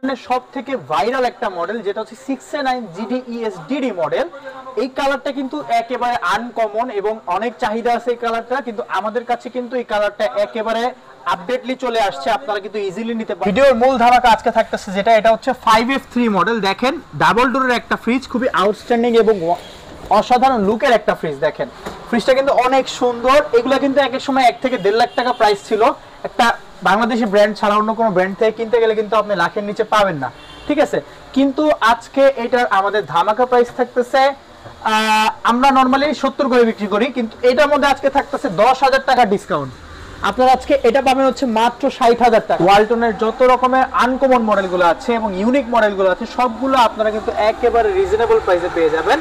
সব থেকে ভাইরাল একটা মডেল যেটা হচ্ছে 6A9 GDES-DD মডেল। এই কালারটা কিন্তু একেবারে আনকমন এবং অনেক চাহিদা আছে এই কালারটা, কিন্তু আমাদের কাছে কিন্তু এই কালারটা একেবারে আপডেটলি চলে আসছে, আপনারা কিন্তু ইজিলি নিতে পারেন। ভিডিওর মূল ধামাকা আজকে থাকতেছে যেটা, এটা হচ্ছে 5F3 মডেল। দেখেন ডাবল ডোরের একটা ফ্রিজ, খুবই আউটস্ট্যান্ডিং এবং অসাধারণ লুকের একটা ফ্রিজ। দেখেন ফ্রিজটা কিন্তু অনেক সুন্দর। এগুলো কিন্তু এক এক সময় 1 থেকে 1.5 লাখ টাকা প্রাইস ছিল। একটা বাংলাদেশি ব্র্যান্ড ছাড়া অন্য কোনো ব্র্যান্ড থেকে কিনতে গেলে কিন্তু আপনি লাখের নিচে পাবেন না, ঠিক আছে। কিন্তু আজকে এটার আমাদের ধামাকা প্রাইস থাকতেছে, আমরা নরমালি 70 করে বিক্রি করি, কিন্তু এটার মধ্যে আজকে থাকতেছে 10,000 টাকা ডিসকাউন্ট। আপনারা আজকে এটা পাবেন হচ্ছে মাত্র 60,000 টাকা। ওয়ালটনের যত রকমের আনকমন মডেলগুলো আছে এবং ইউনিক মডেলগুলো আছে সবগুলো আপনারা কিন্তু একেবারে রিজনেবল প্রাইসে পেয়ে যাবেন।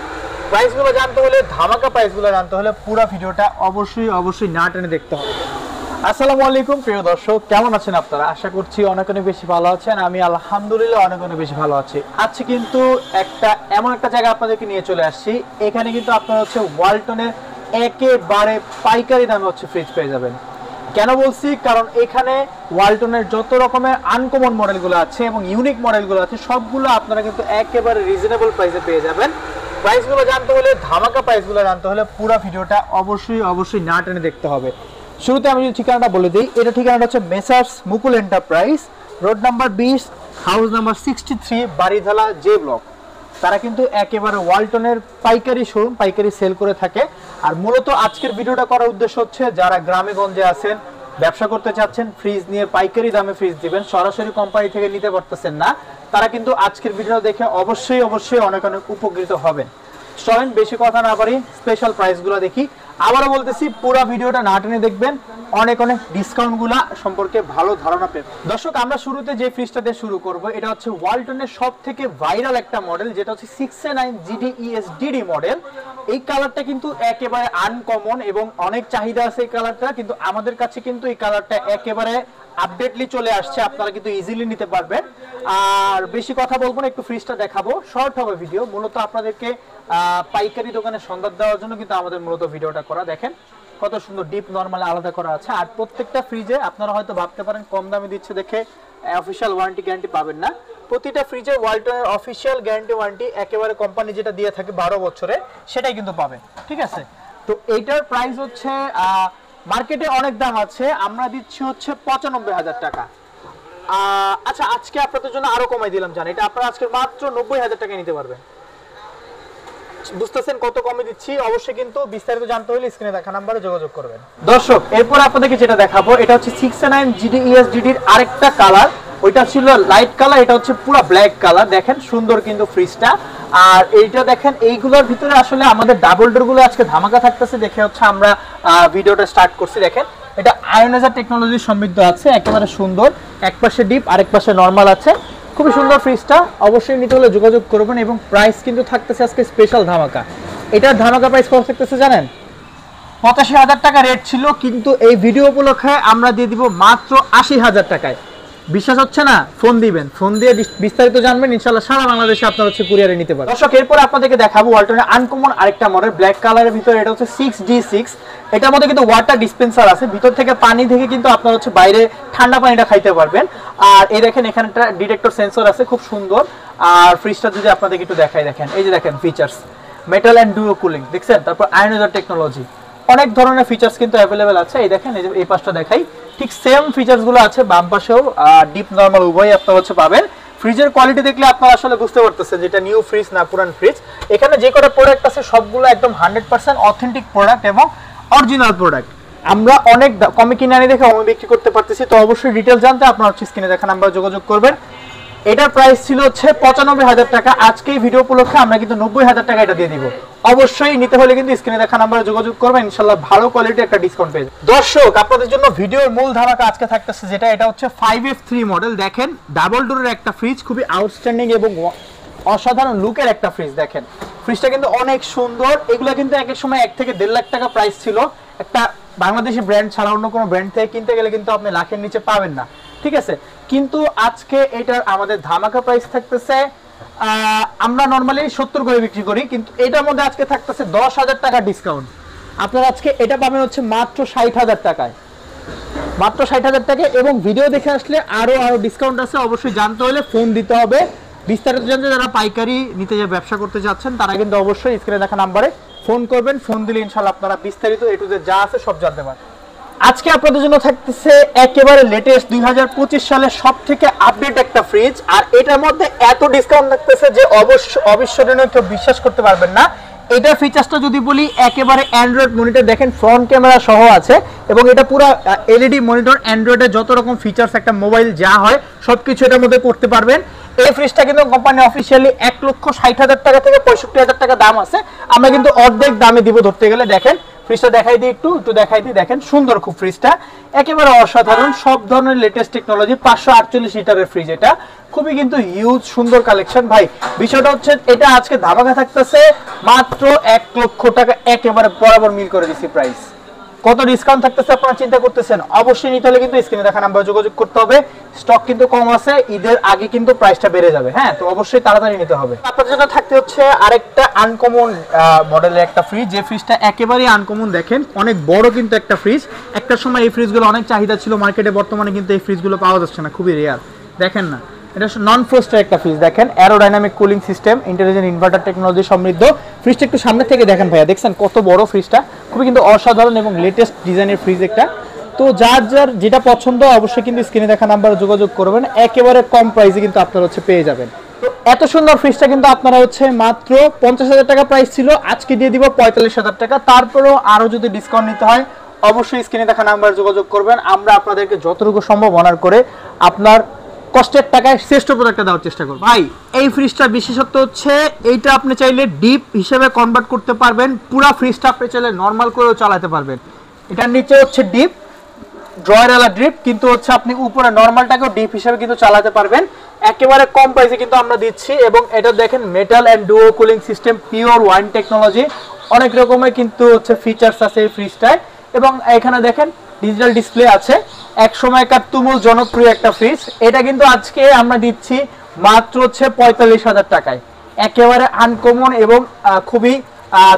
প্রাইসগুলো জানতে হলে, ধামাকা প্রাইসগুলো জানতে হলে পুরো ভিডিওটা অবশ্যই না টেনে দেখতে হবে। আসসালামু আলাইকুম প্রিয় দর্শক, কেমন আছেন আপনারা? আশা করছি অনেক বেশি ভালো আছেন। আমি আলহামদুলিল্লাহ অনেক বেশি ভালো আছি। আজকে কিন্তু এমন একটা জায়গা আপনাদেরকে নিয়ে চলে আসছি। এখানে কিন্তু আপনারা হচ্ছে ওয়ালটনের একেবারে পাইকারি দামে হচ্ছে ফ্রিজ পেয়ে যাবেন। কেন বলছি? কারণ এখানে ওয়ালটনের যত রকমের আনকমন মডেলগুলো আছে এবং ইউনিক মডেলগুলো আছে সবগুলো আপনারা কিন্তু একেবারে রিজনেবল প্রাইসে পেয়ে যাবেন। প্রাইসগুলো জানতে হলে, ধামাকা প্রাইসগুলো জানতে হলে পুরো ভিডিওটা অবশ্যই না টেনে দেখতে হবে। শুরুতে আমি যদি ঠিকানাটা বলে দিই, এটা ঠিকানাটা হচ্ছে messrs Mukul enterprise, road number 20, house number 63, Baridhala J block. তারা কিন্তু একেবারে ওয়ালটনের পাইকারি শোরুম, পাইকারি সেল করে থাকে। আর মূলত আজকের ভিডিওটা করার উদ্দেশ্য হচ্ছে যারা গ্রামে গঞ্জে আছেন, ব্যবসা করতে চাচ্ছেন, ফ্রিজ নিয়ে পাইকারি দামে ফ্রিজ দিবেন, সরাসরি কোম্পানি থেকে নিতে পারতেছেন না, তারা কিন্তু আজকের ভিডিও দেখে অবশ্যই অনেক উপকৃত হবেন। চলেন বেশি কথা না বাড়ি স্পেশাল প্রাইসগুলো দেখি। আবারও বলতেছি পুরো ভিডিওটা না টেনে দেখবেন, অনেক ডিসকাউন্টগুলো সম্পর্কে ভালো ধারণা পেবেন। দর্শক, আমরা শুরুতে যে ফ্রিজটা দিয়ে শুরু করব, এটা হচ্ছে ওয়ালটনের সব থেকে ভাইরাল একটা মডেল যেটা হচ্ছে 6A9 GDES-DD মডেল। এই কালারটা কিন্তু একেবারে আনকমন এবং অনেক চাহিদা আছে এই কালারটা, কিন্তু আমাদের কাছে কিন্তু এই কালারটা একেবারে আপডেটলি চলে আসছে, আপনারা কিন্তু ইজিলি নিতে পারবেন। আর বেশি কথা বলবো না, একটু ফ্রিজটা দেখাবো, শর্ট হবে ভিডিও। মূলত আপনাদেরকে পাইকারি দোকানে সন্ধান দেওয়ার জন্য কিন্তু আমাদের মূলত ভিডিওটা করা। দেখেন কত সুন্দর ডিপ নরমাল আলাদা করা আছে। আর প্রত্যেকটা ফ্রিজে আপনারা হয়তো ভাবতে পারেন কম দামে দিচ্ছে দেখে অফিশিয়াল ওয়ারেন্টি গ্যারান্টি পাবেন না। প্রতিটা ফ্রিজে ওয়ালটনের অফিশিয়াল গ্যারান্টি ওয়ারেন্টি একেবারে কোম্পানি যেটা দিয়ে থাকে 12 বছরে, সেটাই কিন্তু পাবেন, ঠিক আছে। তো এইটার প্রাইস হচ্ছে মার্কেটে অনেক দাম আছে, আমরা দিচ্ছি হচ্ছে 95,000 টাকা। আচ্ছা, আজকে আপনাদের জন্য আরো কমাই দিলাম, জান এটা আপনারা আজকে মাত্র 90,000 টাকা নিতে পারবেন। বুঝতেছেন কত কমে দিচ্ছি? অবশ্যই কিন্তু বিস্তারিত জানতে হলে স্ক্রিনে দেখা নাম্বারে যোগাযোগ করবেন। দর্শক, এরপর আপনাদেরকে যেটা দেখাবো, এটা হচ্ছে 6A9 GDES-DD এর আরেকটা কালার। ওইটা ছিল লাইট কালার, এটা হচ্ছে পুরো ব্ল্যাক কালার। দেখেন সুন্দর কিন্তু ফ্রিজটা। আর এইটা দেখেন, এইগুলোর ভিতরে আসলে আমাদের ডাবল ডোর গুলো আজকে ধামাকা থাকতেছে দেখে হচ্ছে আমরা ভিডিওটা স্টার্ট করছি। দেখেন এটা আয়োনাইজার টেকনোলজি সমৃদ্ধ আছে, একেবারে সুন্দর। এক পাশে ডিপ, আরেক পাশে নরমাল আছে। খুবই সুন্দর ফ্রিজটা, অবশ্যই নিতে হলে যোগাযোগ করবেন। এবং প্রাইস কিন্তু থাকতেছে আজকে স্পেশাল ধামাকা। এটার ধামাকা প্রাইস কত থাকতেছে জানেন? 85,000 টাকা রেট ছিল, কিন্তু এই ভিডিও উপলক্ষে আমরা দিয়ে দিব মাত্র 80,000 টাকায়। বিশ্বাস হচ্ছে না? ফোন দিবেন, ফোন দিয়ে বিস্তারিত জানবেন। ইনশাআল্লাহ সারা বাংলাদেশে আপনারা হচ্ছে কুরিয়ারে নিতে পারবেন। দর্শক, এরপর আপনাদেরকে দেখাবো ওয়ালটনের আনকমন আরেকটা মডেল ব্ল্যাক কালারের ভিতরে। এটা হচ্ছে 6D6। এটার মধ্যে কিন্তু ওয়াটার ডিসপেন্সার আছে, ভিতর থেকে পানি থেকে কিন্তু আপনারা হচ্ছে বাইরে ঠান্ডা পানিটা খাইতে পারবেন। আর এই দেখেন এখানে একটা ডিটেক্টর সেন্সর আছে, খুব সুন্দর। আর ফ্রিজটা যদি আপনাদেরকে একটু দেখাই, দেখেন এই যে দেখেন features, metal and duo cooling দেখছেন, তারপর আয়োনাইজার টেকনোলজি, অনেক ধরনের ফিচার্স কিন্তু অ্যাভেলেবেল আছে। এই দেখেন, এই যে এই পাশটা দেখাই, ঠিক সেম ফিচার্স গুলো আছে বাম পাশেও, ডিপ নরমাল উভয়ই আপনারা হচ্ছে পাবেন। ফ্রিজের কোয়ালিটি দেখলে আপনারা আসলে বুঝতে পারতেছেন যেটা নিউ ফ্রিজ না পুরান ফ্রিজ। এখানে যে কটা প্রোডাক্ট আছে সবগুলো একদম 100% অথেন্টিক প্রোডাক্ট এবং অরিজিনাল প্রোডাক্ট। আমরা অনেক কমে কিনে আনি দেখে আমি বিক্রি করতে পারতেছি। তো অবশ্যই ডিটেইলস জানতে আপনারা হচ্ছে স্ক্রিনে দেখা নাম্বারে যোগাযোগ করবেন। এটার প্রাইস ছিল হচ্ছে 95,000 টাকা। আজকে এই ভিডিও উপলক্ষে আমরা কিন্তু 90,000 টাকা এটা দিয়ে দিব। অবশ্যই নিতে হলে কিন্তু স্ক্রিনে দেখা নাম্বারে যোগাযোগ করবেন, ইনশাআল্লাহ ভালো কোয়ালিটির একটা ডিসকাউন্ট পেয়ে যাবেন। দর্শক, আপনাদের জন্য ভিডিওর মূল ধামাকা আজকে থাকতেছে যেটা, এটা হচ্ছে 5F3 মডেল। দেখেন ডাবল ডোরের একটা ফ্রিজ, খুবই আউটস্ট্যান্ডিং এবং অসাধারণ লুকের একটা ফ্রিজ। দেখেন ফ্রিজটা কিন্তু অনেক সুন্দর। এগুলো কিন্তু এক এক সময় 1 থেকে 1.5 লাখ টাকা প্রাইস ছিল। একটা বাংলাদেশি ব্র্যান্ড ছাড়া অন্য কোনো ব্র্যান্ড থেকে কিনতে গেলে কিন্তু আপনি লাখের নিচে পাবেন না, ঠিক আছে। কিন্তু আজকে এটার আমাদের ধামাকা প্রাইস থাকতেছে, আমরা নরমালি 70 করে বিক্রি করি, কিন্তু এটার মধ্যে আজকে থাকতেছে 10,000 টাকা ডিসকাউন্ট। আপনারা আজকে এটা পাবেন হচ্ছে মাত্র 60,000 টাকায়। মাত্র 60,000 টাকা। এবং ভিডিও দেখে আসলে আরো ডিসকাউন্ট আছে, অবশ্যই জানতে হলে ফোন দিতে হবে। বিস্তারিত জানতে যারা পাইকারি নিতে যে ব্যবসা করতে যাচ্ছেন তারা কিন্তু অবশ্যই স্ক্রিনে দেখা নাম্বারে ফোন করবেন। ফোন দিলে ইনশাআল্লাহ আপনারা বিস্তারিত এ টু জেড যা আছে সব জানতে পারবেন। আজকে আপনাদের জন্য থাকতেছে একেবারে লেটেস্ট 2025 সালের সবথেকে আপডেট একটা ফ্রিজ, আর এটার মধ্যে এত ডিসকাউন্ট থাকতেছে যে অবিস্মরণীয়, কেউ বিশ্বাস করতে পারবেন না। এটা ফিচারসটা যদি বলি, একেবারে অ্যান্ড্রয়েড মনিটর, দেখেন ফ্রন্ট ক্যামেরা সহ আছে এবং এটা পুরো এলইডি মনিটর। অ্যান্ড্রয়েডে যত রকম ফিচার্স একটা মোবাইল যা হয় সবকিছু এটার মধ্যে করতে পারবেন। এই ফ্রিজটা কিন্তু কোম্পানি অফিসিয়ালি 1,60,000 টাকা থেকে 65,000 টাকা দাম আছে। আমরা কিন্তু অর্ধেক দামে দিব ধরতে গেলে। দেখেন ফ্রিজটা দেখাই দিই, একটু দেখাই দিই। দেখেন সুন্দর খুব ফ্রিজটা, একেবারে অসাধারণ, সব ধরনের লেটেস্ট টেকনোলজি। 548 লিটারের ফ্রিজ, এটা খুবই কিন্তু হিউজ সুন্দর কালেকশন। ভাই বিষয়টা হচ্ছে এটা আজকে ধামাকা থাকতেছে মাত্র 1 লক্ষ টাকা, একেবারে বরাবর মিল করে দিচ্ছি প্রাইস। কত ডিসকাউন্ট থাকতেছে আপনারা চিন্তা করতেছেন? অবশ্যই নিতে হলে কিন্তু স্ক্রিনে দেখা নাম্বারে যোগাযোগ করতে হবে। স্টক কিন্তু কম আছে, ঈদের আগে কিন্তু প্রাইসটা বেড়ে যাবে। হ্যাঁ, তো অবশ্যই তাড়াতাড়ি নিতে হবে। আপনাদের জন্য থাকতে হচ্ছে আরেকটা আনকমন মডেলের একটা ফ্রিজ, যে ফ্রিজটা একেবারেই আনকমন। দেখেন অনেক বড় কিন্তু একটা ফ্রিজ। একটা সময় এই ফ্রিজগুলো অনেক চাহিদা ছিল মার্কেটে, বর্তমানে কিন্তু এই ফ্রিজগুলো পাওয়া যাচ্ছে না, খুবই রেয়ার। দেখেন না, এটা নন ফ্রস্টের একটা ফ্রিজ। দেখেন aerodynamic cooling system, intelligent inverter technology সমৃদ্ধ। ফ্রিজটা একটু সামনে থেকে দেখেন ভাইয়া, দেখছেন কত বড় ফ্রিজটা, খুবই কিন্তু অসাধারণ এবং লেটেস্ট ডিজাইনের ফ্রিজ একটা। তো যার যার যেটা পছন্দ অবশ্যই কিন্তু স্ক্রিনে দেখা নাম্বারে যোগাযোগ করবেন, একেবারে কম প্রাইসে কিন্তু আপনারা হচ্ছে পেয়ে যাবেন। তো এত সুন্দর ফ্রিজটা কিন্তু আপনারা হচ্ছে মাত্র 50,000 টাকা প্রাইস ছিল, আজকে দিয়ে দিব 45,000 টাকা। তারপরেও আরও যদি ডিসকাউন্ট নিতে হয় অবশ্যই স্ক্রিনে দেখা নাম্বারে যোগাযোগ করবেন। আমরা আপনাদেরকে যতটুকু সম্ভব অনার করে আপনার কষ্টের টাকায় শ্রেষ্ঠ প্রোডাক্টটা দেওয়ার চেষ্টা করব। ভাই এই ফ্রিজটার বিশেষত্ব হচ্ছে এইটা আপনি চাইলে ডিপ হিসেবে কনভার্ট করতে পারবেন, পুরো ফ্রিজটা আপনি চাইলে নর্মাল করেও চালাতে পারবেন। এটার নিচে হচ্ছে ডিপ ড্রয়ারওয়ালা ডিপ, কিন্তু হচ্ছে আপনি উপরে নর্মালটাকেও ডিপ হিসেবে কিন্তু চালাতে পারবেন। একেবারে কম প্রাইসে কিন্তু আমরা দিচ্ছি। এবং এটা দেখেন metal and duo cooling system, pure wine technology, অনেক রকমের কিন্তু হচ্ছে ফিচার্স আছে এই ফ্রিজটায়। এবং এখানে দেখেন ডিজিটাল ডিসপ্লে আছে। এক সময়কার তুমুল জনপ্রিয় একটা ফ্রিজ, এটা কিন্তু আজকে আমরা দিচ্ছি মাত্র হচ্ছে 45,000 টাকায়। একেবারে আনকমন এবং খুবই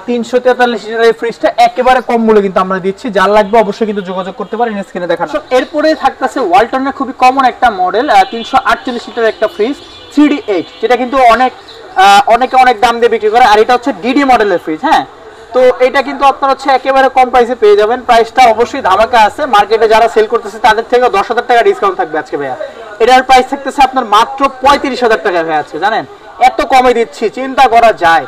343 লিটারের ফ্রিজটা একেবারে কম মূল্যে কিন্তু আমরা দিচ্ছি। যার লাগবে অবশ্যই কিন্তু যোগাযোগ করতে পারেন স্ক্রিনে দেখানো। এরপরে থাকতেছে ওয়ালটনের খুবই কমন একটা মডেল, 348 লিটারের একটা ফ্রিজ 3D8, যেটা কিন্তু অনেকে অনেক দাম দিয়ে বিক্রি করে। আর এটা হচ্ছে ডিডি মডেলের ফ্রিজ। হ্যাঁ, তো এটা কিন্তু আপনার হচ্ছে একেবারে কম প্রাইসে পেয়ে যাবেন। প্রাইসটা অবশ্যই ধামাকা আছে, মার্কেটে যারা সেল করতেছে তাদের থেকে 10,000 টাকা ডিসকাউন্ট থাকবে আজকে ভাইয়া। এটার প্রাইস থাকতেছে আপনার মাত্র 35,000 টাকা ভাইয়া আছে। জানেন এত কমে দিচ্ছি, চিন্তা করা যায়।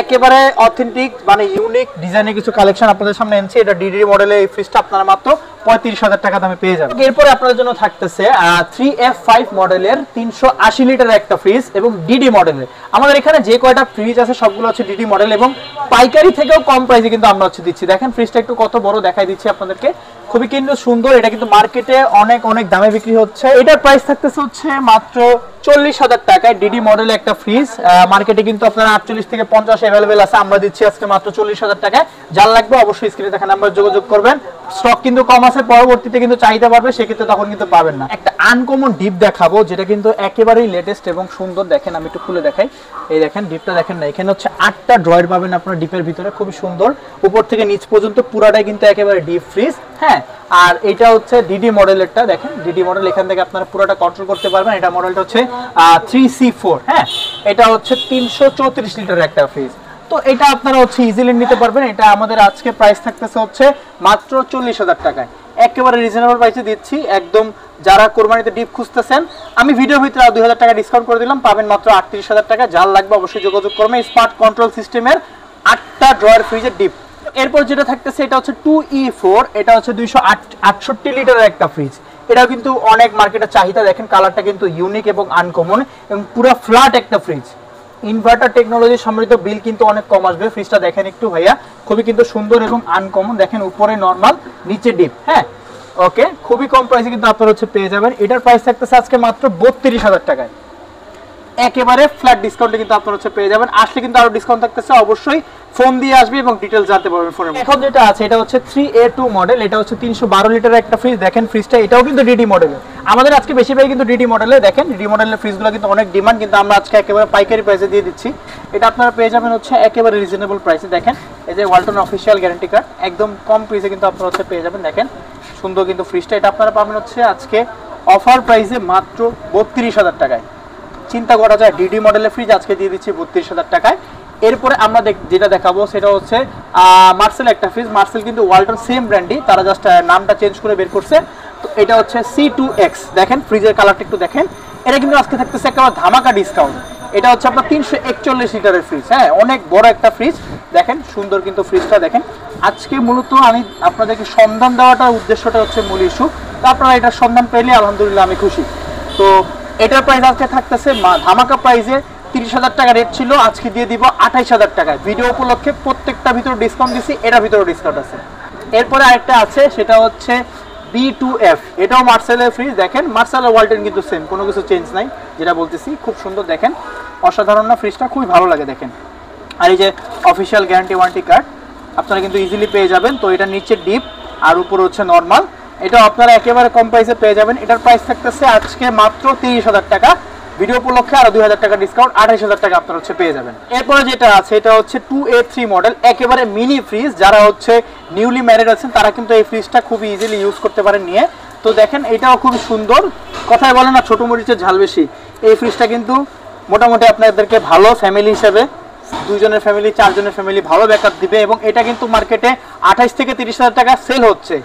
একেবারে অথেন্টিক মানে ইউনিক ডিজাইনের কিছু কালেকশন আপনাদের সামনে এনেছি। এটা ডিডি মডেলের এই ফ্রিজটা আপনারা মাত্র 35,000 টাকা দামে পেয়ে যাবেন। এরপরে আপনাদের জন্য থাকতেছে 3F5 মডেলের 380 লিটারের একটা ফ্রিজ এবং ডিডি মডেলের। আমাদের এখানে যে কয়টা ফ্রিজ আছে সবগুলো হচ্ছে ডিডি মডেল এবং পাইকারি থেকেও কম প্রাইসে কিন্তু আমরা হচ্ছে দিচ্ছি। দেখেন ফ্রিজটা একটু কত বড় দেখাই দিচ্ছি আপনাদেরকে, খুবই কিন্তু সুন্দর। এটা কিন্তু মার্কেটে অনেক দামে বিক্রি হচ্ছে। এটার প্রাইস থাকতেছে হচ্ছে মাত্র 40,000 টাকায়। ডিডি মডেলের একটা ফ্রিজ, মার্কেটে কিন্তু আপনারা 48 থেকে 50 অ্যাভেলেবেল আছে, আমরা দিচ্ছি আজকে মাত্র 40,000 টাকায়। যার লাগবে অবশ্যই স্ক্রিনে দেখা নাম্বার যোগাযোগ করবেন। স্টক কিন্তু কম আছে, পরবর্তীতে কিন্তু চাহিদা বাড়বে, সেক্ষেত্রে তখন কিন্তু পাবেন না। একটা আনকমন ডিপ দেখাবো যেটা কিন্তু একেবারেই লেটেস্ট এবং সুন্দর। দেখেন আমি একটু খুলে দেখাই, এই দেখেন ডিপটা দেখেন না, এখানে হচ্ছে 8টা ড্রয়ার পাবেন আপনার ডিপের ভিতরে, খুবই সুন্দর। উপর থেকে নিচ পর্যন্ত পুরাটাই কিন্তু একেবারে ডিপ ফ্রিজ। হ্যাঁ, আর এটা হচ্ছে ডিডি মডেলেরটা। দেখেন ডিডি মডেল, এখান থেকে আপনারা পুরোটা কন্ট্রোল করতে পারবেন। এটা মডেলটা হচ্ছে 3C4। হ্যাঁ, এটা হচ্ছে 334 লিটারের একটা ফ্রিজ। তো এটা আপনারা হচ্ছে ইজিলি নিতে পারবেন। এটা আমাদের আজকে প্রাইস থাকতেছে হচ্ছে মাত্র 40,000 টাকায়, একেবারে রিজনেবল প্রাইসে দিচ্ছি একদম। যারা কোরবানিতে ডিপ খুঁজতেছেন, আমি ভিডিওর ভিতরে 2,000 টাকা ডিসকাউন্ট করে দিলাম, পাবেন মাত্র 38,000 টাকা। যার লাগবে অবশ্যই যোগাযোগ করবেন। স্মার্ট কন্ট্রোল সিস্টেমের 8টা ড্রয়ার ফ্রিজের ডিপ। এরপর যেটা থাকতেছে এটা হচ্ছে 2E4, এটা হচ্ছে 268 লিটারের একটা ফ্রিজ। এটাও কিন্তু অনেক মার্কেটে চাহিদা। দেখেন কালারটা কিন্তু ইউনিক এবং আনকমন এবং পুরো ফ্ল্যাট একটা ফ্রিজ। ইনভার্টার টেকনোলজি সমৃদ্ধ, বিল কিন্তু অনেক কম আসবে। ফ্রিজটা দেখেন একটু ভাইয়া, খুবই কিন্তু সুন্দর এবং আনকমন। দেখেন উপরে নরমাল, নিচে ডিপ। হ্যাঁ, ওকে, খুবই কম প্রাইসে কিন্তু আপনারা হচ্ছে পেয়ে যাবেন। এটার প্রাইস থাকতেছে আজকে মাত্র 32,000 টাকায়, একেবারে ফ্ল্যাট ডিসকাউন্টে কিন্তু আপনারা হচ্ছে পেয়ে যাবেন। আসলে কিন্তু আরো ডিসকাউন্ট থাকতেছে, অবশ্যই ফোন দিয়ে আসবে এবং ডিটেইলস জানতে পারবেন ফোনে। এখন যেটা আছে এটা হচ্ছে 3A2 মডেল, এটা হচ্ছে 312 লিটারের একটা ফ্রিজ। দেখেন ফ্রিজটা এটাও কিন্তু ডিডি মডেলের। আমাদের আজকে বেশিরভাগ কিন্তু ডিডি মডেলে। দেখেন ডিডি মডেলের ফ্রিজগুলো কিন্তু অনেক ডিমান্ড, কিন্তু আমরা আজকে একেবারে পাইকারি প্রাইসে দিয়ে দিচ্ছি। এটা আপনারা পেয়ে যাবেন হচ্ছে একেবারে রিজনেবল প্রাইসে। দেখেন এই যে ওয়ালটন অফিসিয়াল গ্যারান্টি কার্ড, একদম কম প্রাইসে কিন্তু আপনারা হচ্ছে পেয়ে যাবেন। দেখেন সুন্দর কিন্তু ফ্রিজটা, এটা আপনারা পাবেন হচ্ছে আজকে অফার প্রাইসে মাত্র 32,000 টাকায়। চিন্তা করা যায়, ডিডি মডেলের ফ্রিজ আজকে দিয়ে দিচ্ছি 32,000 টাকায়। এরপরে আমরা যেটা দেখাবো সেটা হচ্ছে মার্সেল একটা ফ্রিজ। মার্সেল কিন্তু ওয়ালটন সেম ব্র্যান্ডই, তারা জাস্ট নামটা চেঞ্জ করে বের করছে। তো এটা হচ্ছে C2X, দেখেন ফ্রিজের কালারটা একটু দেখেন। এটা কিন্তু আজকে থাকতেছে একেবারে ধামাকা ডিসকাউন্ট। এটা হচ্ছে আপনার 341 লিটারের ফ্রিজ, হ্যাঁ অনেক বড় একটা ফ্রিজ, দেখেন সুন্দর কিন্তু ফ্রিজটা দেখেন। আজকে মূলত আমি আপনাদেরকে সন্ধান দেওয়াটার উদ্দেশ্যটা হচ্ছে মূল ইস্যু, তো আপনারা এটার সন্ধান পেলে আলহামদুলিল্লাহ আমি খুশি। তো এটার প্রাইস আজকে থাকতেছে ধামাকা প্রাইসে 30,000 টাকা রেট ছিল, আজকে দিয়ে দিব 28,000 টাকায়। ভিডিও উপলক্ষে প্রত্যেকটা ভিতরে ডিসকাউন্ট দিচ্ছি, এটার ভিতরে ডিসকাউন্ট আছে। এরপরে আরেকটা আছে সেটা হচ্ছে B2F, এটাও মার্সেলের ফ্রিজ। দেখেন মার্সেল আর ওয়ালটন কিন্তু সেম, কোনো কিছু চেঞ্জ নাই, যেটা বলতেছি খুব সুন্দর দেখেন, অসাধারণ না ফ্রিজটা, খুবই ভালো লাগে দেখেন। আর এই যে অফিসিয়াল গ্যারান্টি ওয়ারেন্টি কার্ড আপনারা কিন্তু ইজিলি পেয়ে যাবেন। তো এটা নিচে ডিপ আর উপরে হচ্ছে নর্মাল, এটা আপনারা একেবারে কম প্রাইসে পেয়ে যাবেন। এটার প্রাইস থাকতেছে আজকে মাত্র 30,000 টাকা, ভিডিও উপলক্ষে আরো 2,000 টাকা ডিসকাউন্ট, 28,000 টাকা আপনারা হচ্ছে পেয়ে যাবেন। এরপরে যেটা আছে এটা হচ্ছে 2A3 মডেল, একেবারে মিনি ফ্রিজ। যারা হচ্ছে নিউলি ম্যারিড আছেন তারা কিন্তু এই ফ্রিজটা খুব ইজিলি ইউজ করতে পারেন নিয়ে। তো দেখেন এটাও খুব সুন্দর, কথায় বলে না ছোট মরিচের ঝাল বেশি, এই ফ্রিজটা কিন্তু মোটামুটি আপনাদেরকে ভালো ফ্যামিলি হিসেবে, 2 জনের ফ্যামিলি 4 জনের ফ্যামিলি ভালো ব্যাকআপ দিবে। এবং এটা কিন্তু মার্কেটে 28 থেকে 30,000 টাকা সেল হচ্ছে,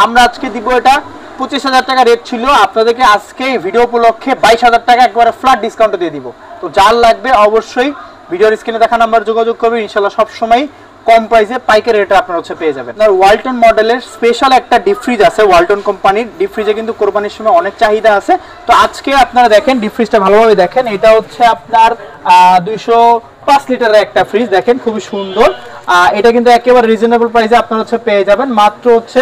আমরা আজকে দিব এটা 25,000 টাকা রেট ছিল, আপনাদেরকে আজকে ভিডিও উপলক্ষে 22,000 টাকা একবারে ফ্ল্যাট ডিসকাউন্ট দিয়ে দিব। তো যার লাগবে অবশ্যই ভিডিওর স্ক্রিনে দেখা নাম্বার যোগাযোগ করবেন, ইনশাআল্লাহ সবসময় কম প্রাইসে পাইকারি রেটে আপনারা হচ্ছে পেয়ে যাবেন। আর ওয়ালটন মডেলের স্পেশাল একটা ডিপ ফ্রিজ আছে, ওয়ালটন কোম্পানির ডিপ ফ্রিজে কিন্তু কোরবানির সময় অনেক চাহিদা আছে। তো আজকে আপনারা দেখেন ডিপ ফ্রিজটা ভালোভাবে দেখেন, এটা হচ্ছে আপনার 205 লিটারের একটা ফ্রিজ, দেখেন খুবই সুন্দর। এটা কিন্তু একেবারে রিজনেবল প্রাইসে আপনারা হচ্ছে পেয়ে যাবেন, মাত্র হচ্ছে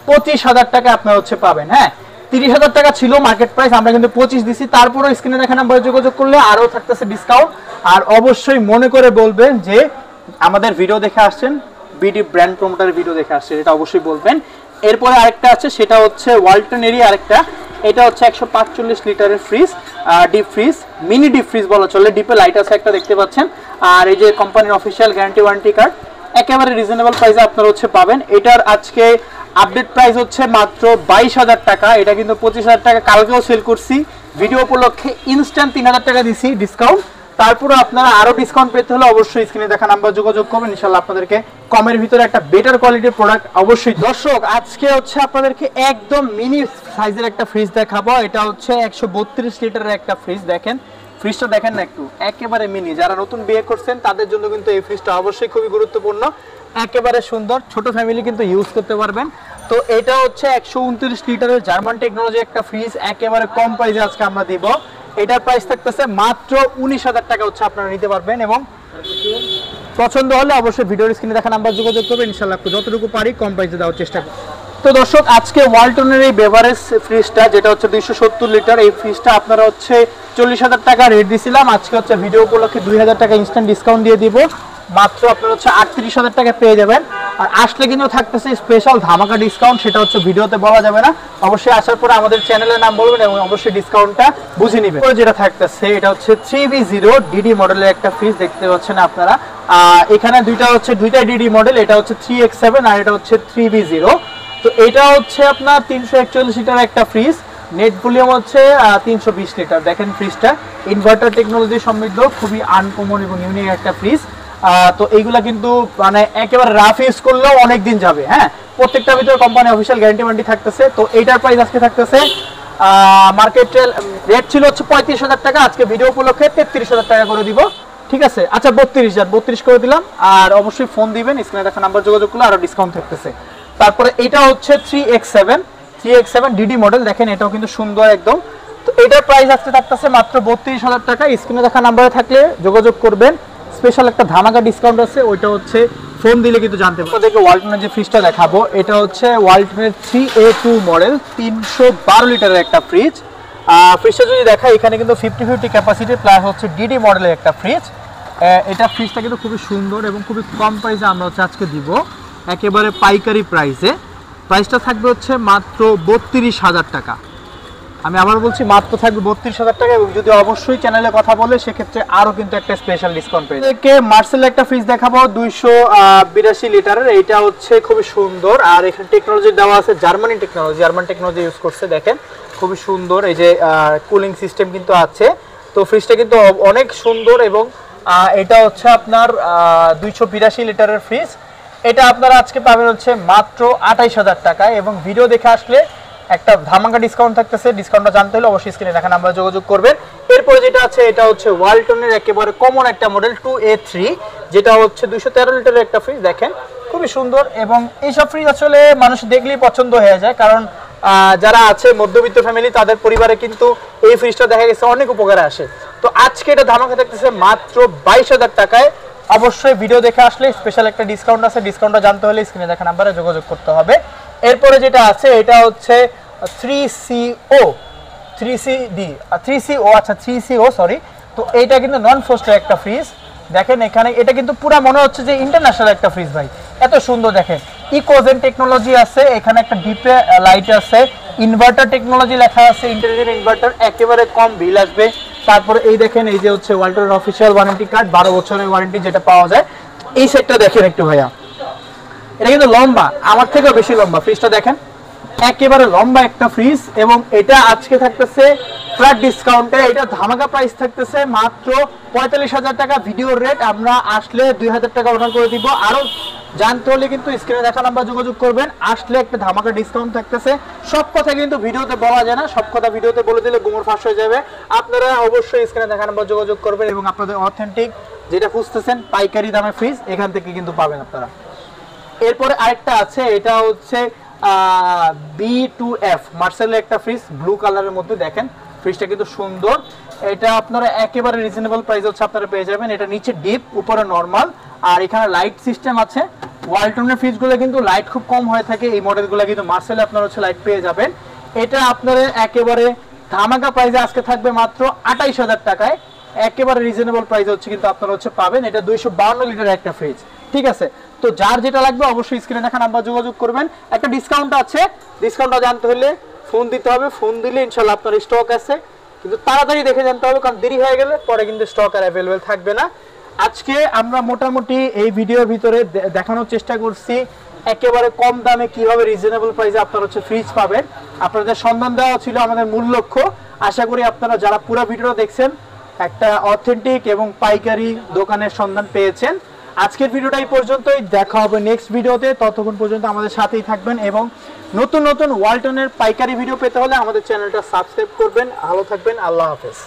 25,000 টাকা আপনারা হচ্ছে পাবেন। হ্যাঁ 30,000 টাকা ছিল মার্কেট প্রাইস, আমরা কিন্তু 25 দিছি, তারপরেও স্ক্রিনে দেখা নাম্বারে যোগাযোগ করলে আরও থাকতেছে ডিসকাউন্ট। আর অবশ্যই মনে করে বলবেন যে আমাদের ভিডিও দেখে আসছেন, বিডি ব্র্যান্ড প্রমোটারের ভিডিও দেখে আসছেন, এটা অবশ্যই বলবেন। এরপরে আরেকটা আছে সেটা হচ্ছে ওয়ালটনেরই আরেকটা, এটা হচ্ছে 145 লিটারের fridge, deep fridge, mini deep fridge বলা চলে, ডিপে লাইট আছে একটা দেখতে পাচ্ছেন। আর এই যে কোম্পানির অফিসিয়াল গ্যারান্টি ওয়ারেন্টি কার্ড, একেবারে রিজনেবল প্রাইসে আপনারা হচ্ছে পাবেন। এটার আজকে আপডেট প্রাইস হচ্ছে মাত্র 22,000 টাকা, এটা কিন্তু 25,000 টাকা কালকেও সেল করছি, ভিডিও উপলক্ষে ইনস্ট্যান্ট 3,000 টাকা দিছি ডিসকাউন্ট। তারপরে আপনারা আরো ডিসকাউন্ট পেতে হলে অবশ্যই স্ক্রিনে দেখা নাম্বার যোগাযোগ করবেন, ইনশাআল্লাহ আপনাদেরকে কমের ভিতরে একটা বেটার কোয়ালিটির প্রোডাক্ট অবশ্যই। দর্শক আজকে হচ্ছে আপনাদেরকে একদম মিনি সাইজের একটা ফ্রিজ দেখাবো, এটা হচ্ছে 132 লিটারের একটা ফ্রিজ। দেখেন ফ্রিজটা দেখেন না একটু, একেবারে মিনি, যারা নতুন বিয়ে করছেন তাদের জন্য কিন্তু এই ফ্রিজটা অবশ্যই খুবই গুরুত্বপূর্ণ, একেবারে সুন্দর, ছোট ফ্যামিলি কিন্তু ইউজ করতে পারবেন। তো এটা হচ্ছে 129 লিটারের জার্মান টেকনোলজি একটা ফ্রিজ, একেবারে কম প্রাইসে আজকে আমরা দিব। এটার প্রাইস থাকতেছে মাত্র 19,000 টাকা হচ্ছে আপনারা নিতে পারবেন। এবং পছন্দ হলে অবশ্যই ভিডিওর স্ক্রিনে দেখা নাম্বার যোগাযোগ করবেন, ইনশাআল্লাহ যতটুকু পারি কম প্রাইসে দেওয়ার চেষ্টা করব। তো দর্শক আজকে ওয়ালটনের এই বেভারেজ ফ্রিজটা যেটা হচ্ছে 270 লিটার, এই ফ্রিজটা আপনারা হচ্ছে 40,000 টাকা রেট দিছিলাম, আজকে হচ্ছে ভিডিও উপলক্ষে 2,000 টাকা ইনস্ট্যান্ট ডিসকাউন্ট দিয়ে দিব, মাত্র আপনারা হচ্ছে 38,000 টাকা পেয়ে যাবেন। আর আসলে কিন্তু থাকতেছে স্পেশাল ধামাকা ডিসকাউন্ট, সেটা হচ্ছে ভিডিওতে বলা যাবে না, অবশ্যই আসার পরে আমাদের চ্যানেলের নাম বলবেন এবং অবশ্যই ডিসকাউন্টটা বুঝে নেবেন। যেটা থাকতেছে এটা হচ্ছে 3B0 ডিডি মডেলের একটা ফ্রিজ, দেখতে পাচ্ছেন আপনারা। এখানে দুইটা ডিডি মডেল, এটা হচ্ছে 3X7 আর এটা হচ্ছে 3B0। তো এটা হচ্ছে আপনার 341 লিটার একটা ফ্রিজ, নেট ভলিউম হচ্ছে 320 লিটার। দেখেন ফ্রিজটা ইনভার্টার টেকনোলজি সমৃদ্ধ, খুবই আনকমন এবং ইউনিক একটা ফ্রিজ। তো এইগুলা কিন্তু মানে একেবারে রাফ ইউজ করলেও অনেক দিন যাবে। হ্যাঁ প্রত্যেকটার ভিতরে কোম্পানি অফিসিয়াল গ্যারান্টি ওয়ারেন্টি থাকতেছে। তো এইটার প্রাইস আজকে থাকতেছে মার্কেট রেট ছিল হচ্ছে 35,000 টাকা, আজকে ভিডিও উপলক্ষে 33,000 টাকা করে দিব, ঠিক আছে? আচ্ছা 32 করে দিলাম। আর অবশ্যই ফোন দিবেন, স্ক্রিনে দেখা নাম্বার যোগাযোগ করলে আরো ডিসকাউন্ট থাকতেছে। তারপরে এটা হচ্ছে 3X7 ডিডি মডেল, দেখেন এটাও কিন্তু সুন্দর একদম। তো এটার প্রাইস আজকে থাকতেছে মাত্র 32,000 টাকা, স্ক্রিনে দেখা নাম্বারে থাকলে যোগাযোগ করবেন, স্পেশাল একটা ধামাকা ডিসকাউন্ট আছে, ওইটা হচ্ছে ফোন দিলে কিন্তু জানতে পারবেন। আপনাদেরকে ওয়ালটনের যে ফ্রিজটা দেখাবো এটা হচ্ছে ওয়ালটনের 3A2 মডেল, 312 লিটারের একটা ফ্রিজ। ফ্রিজটা যদি দেখা এখানে কিন্তু 50-50 ক্যাপাসিটি প্লাস হচ্ছে ডিডি মডেলের একটা ফ্রিজ। এটা ফ্রিজটা কিন্তু খুবই সুন্দর এবং খুবই কম প্রাইসে আমরা হচ্ছে আজকে দিব, একেবারে পাইকারি প্রাইসে। প্রাইসটা থাকবে হচ্ছে মাত্র 32,000 টাকা। আমি আবার বলছি মাত্র থাকবে 32,000 টাকা, এবং যদি অবশ্যই চ্যানেলে কথা বলে সেক্ষেত্রে আরো কিন্তু একটা স্পেশাল ডিসকাউন্ট পেয়ে যাবে। মার্সেল একটা ফ্রিজ দেখাবো 282 লিটারের, এইটা হচ্ছে খুবই সুন্দর। আর এখানে টেকনোলজি দেওয়া আছে জার্মান টেকনোলজি ইউজ করছে, দেখেন খুবই সুন্দর। এই যে কুলিং সিস্টেম কিন্তু আছে, তো ফ্রিজটা কিন্তু অনেক সুন্দর। এবং এটা হচ্ছে আপনার 282 লিটারের ফ্রিজ। এটা আপনারা আজকে পাবেন হচ্ছে মাত্র 28,000 টাকায়, এবং ভিডিও দেখে আসলে একটা ধামাকা ডিসকাউন্ট থাকতেছে। ডিসকাউন্টটা জানতে হলে অবশ্যই স্ক্রিনে দেখা নাম্বারে যোগাযোগ করবেন। এরপরে যেটা আছে এটা হচ্ছে ওয়ালটনের একেবারে কমন একটা মডেল 2A3, যেটা হচ্ছে 213 লিটারের একটা ফ্রিজ, দেখেন খুবই সুন্দর। এবং এইসব ফ্রিজ আসলে মানুষ দেখলেই পছন্দ হয়ে যায়, কারণ যারা আছে মধ্যবিত্ত ফ্যামিলি তাদের পরিবারে কিন্তু এই ফ্রিজটা দেখা গেছে অনেক উপকারে আসে। তো আজকে এটা ধামাকা থাকতেছে মাত্র 22,000 টাকায়। অবশ্যই ভিডিও দেখে আসলে স্পেশাল একটা ডিসকাউন্ট আছে, ডিসকাউন্টটা জানতে হলে স্ক্রিনে দেখা নাম্বারে যোগাযোগ করতে হবে। এরপরে যেটা আছে এটা হচ্ছে 3CO সরি। তো এইটা কিন্তু নন ফ্রস্টের একটা ফ্রিজ, দেখেন এখানে এটা কিন্তু পুরো মনে হচ্ছে যে ইন্টারন্যাশনাল একটা ফ্রিজ ভাই, এত সুন্দর। দেখেন ইকোজেন টেকনোলজি আছে, এখানে একটা ডিপে লাইট আছে, ইনভার্টার টেকনোলজি লেখা আছে, ইন্টেলিজেন্ট ইনভার্টার, একেবারে কম বিল আসবে। তারপরে এই দেখেন এই যে হচ্ছে ওয়ালটনের অফিসিয়াল ওয়ারেন্টি কার্ড, 12 বছরের ওয়ারেন্টি যেটা পাওয়া যায়। এই সেটটা দেখেন একটু ভাইয়া, এটা কিন্তু লম্বা, আমার থেকেও বেশি লম্বা। ফ্রিজটা দেখেন একেবারে লম্বা একটা ফ্রিজ, এবং এটা আজকে থাকতেছে ফ্ল্যাট ডিসকাউন্টে, এটা ধামাকা প্রাইস থাকতেছে মাত্র 45,000 টাকা। ভিডিওর রেট আমরা আসলে 2,000 টাকা অর্ডার করে দিব। আরো জানতে হলে কিন্তু স্ক্রিনে দেখা নাম্বার যোগাযোগ করবেন, আসলে একটা ধামাকা ডিসকাউন্ট থাকতেছে। সব কথা কিন্তু ভিডিওতে বলা যায় না, সব কথা ভিডিওতে বলে দিলে গোমর ফাঁস হয়ে যাবে। আপনারা অবশ্যই স্ক্রিনে দেখা নাম্বার যোগাযোগ করবেন, এবং আপনাদের অথেন্টিক যেটা খুঁজতেছেন পাইকারি দামে ফ্রিজ এখান থেকে কিন্তু পাবেন আপনারা। এরপরে আরেকটা আছে, এটা হচ্ছে B2F মার্সেলের একটা ফ্রিজ, ব্লু কালারের মধ্যে, দেখেন ফ্রিজটা কিন্তু সুন্দর। এটা আপনারা একেবারে রিজনেবল প্রাইস হচ্ছে আপনারা পেয়ে যাবেন। এটা নিচে ডিপ, উপরে নরমাল, আর এখানে লাইট সিস্টেম আছে। ওয়ালটনের ফ্রিজগুলো কিন্তু লাইট খুব কম হয়ে থাকে, এই মডেলগুলো কিন্তু মার্সেলে আপনারা হচ্ছে লাইট পেয়ে যাবেন। এটা আপনারা একেবারে ধামাকা প্রাইসে আজকে থাকবে মাত্র 28,000 টাকায়, একেবারে রিজনেবল প্রাইস হচ্ছে কিন্তু আপনারা হচ্ছে পাবেন। এটা 252 লিটারের একটা ফ্রিজ, ঠিক আছে। তো যার যেটা লাগবে অবশ্যই স্ক্রিনে দেখা নাম্বার যোগাযোগ করবেন। একটা ডিসকাউন্ট আছে, ডিসকাউন্টটা জানতে হলে ফোন দিতে হবে, ফোন দিলে ইনশাআল্লাহ আপনার স্টক আছে, কিন্তু তাড়াতাড়ি দেখে জানতে হবে, কারণ দেরি হয়ে গেলে পরে কিন্তু স্টক আর অ্যাভেলেবেল থাকবে না। আজকে আমরা মোটামুটি এই ভিডিওর ভিতরে দেখানোর চেষ্টা করছি একেবারে কম দামে কিভাবে রিজনেবল প্রাইসে আপনারা হচ্ছে ফ্রিজ পাবেন। আপনাদের সন্ধান দেওয়া ছিল আমাদের মূল লক্ষ্য। আশা করি আপনারা যারা পুরো ভিডিও দেখছেন একটা অথেন্টিক এবং পাইকারি দোকানের সন্ধান পেয়েছেন। আজকের ভিডিওটা এই পর্যন্তই, দেখা হবে নেক্সট ভিডিওতে। ততক্ষণ পর্যন্ত আমাদের সাথেই থাকবেন, এবং নতুন নতুন ওয়ালটনের পাইকারি ভিডিও পেতে হলে আমাদের চ্যানেলটা সাবস্ক্রাইব করবেন। ভালো থাকবেন, আল্লাহ হাফেজ।